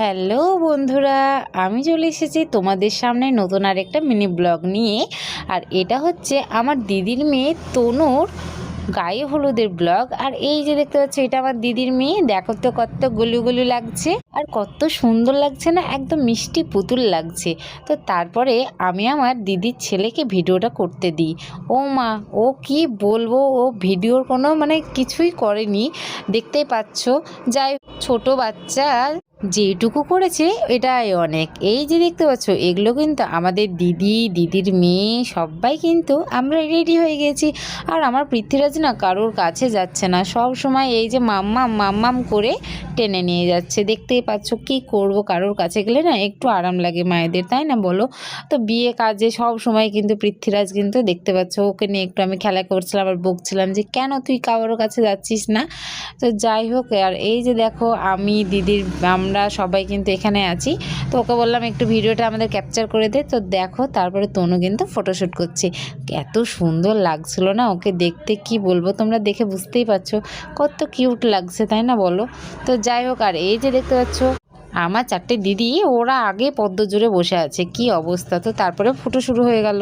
Hello বন্ধুরা, আমি চলে এসেছি তোমাদের সামনে নতুন আরেকটা মিনি ব্লগ নিয়ে। আর এটা হচ্ছে আমার দিদির মেয়ে তনুর গায়ে হলুদের ব্লগ। আর এই যে দেখতে পাচ্ছ, এটা আমার দিদির মেয়ে। দেখো তো কত গলু গলু লাগছে আর কত সুন্দর লাগছে না, একদম মিষ্টি পুতুল লাগছে। তো তারপরে আমি আমার দিদির ছেলেকে ভিডিওটা করতে দিই। ও মা, ও কি বলবো, ও ভিডিওর কোনো কিছুই করেনি, দেখতেই পাচ্ছ। যাই, ছোট বাচ্চা যেটুকু করেছে এটাই অনেক। এই যে দেখতে পাচ্ছ, এগুলো কিন্তু আমাদের দিদির মেয়ে সবাই কিন্তু আমরা রেডি হয়ে গেছি। আর আমার পৃথ্বীরাজ না কারোর কাছে যাচ্ছে না, সব সময় এই যে মাম্মাম মাম্মাম করে টেনে নিয়ে যাচ্ছে। দেখতেই পাচ্ছ, কি করব, কারোর কাছে গেলে না একটু আরাম লাগে মায়েদের, তাই না বলো? তো বিয়ে কাজে সব সময় কিন্তু পৃথ্বীরাজ কিন্তু দেখতে পাচ্ছ, ওকে নিয়ে একটু আমি খেলা করছিলাম আর বকছিলাম যে কেন তুই কারোর কাছে যাচ্ছিস না। তো যাই হোক, আর এই যে দেখো আমি আমরা সবাই কিন্তু এখানে আছি। তো ওকে বললাম একটু ভিডিওটা আমাদের ক্যাপচার করে দে। তো দেখো, তারপরে তনু কিন্তু ফটোশ্যুট করছে। এত সুন্দর লাগছিল না ওকে দেখতে, কি বলবো, তোমরা দেখে বুঝতেই পারছো কত কিউট লাগছে, তাই না বলো? তো যাই হোক, আর এই যে দেখতে পাচ্ছ আমার 4টে দিদি, ওরা আগে পদ্ম জুড়ে বসে আছে, কি অবস্থা। তো তারপরে ফটো শুরু হয়ে গেল।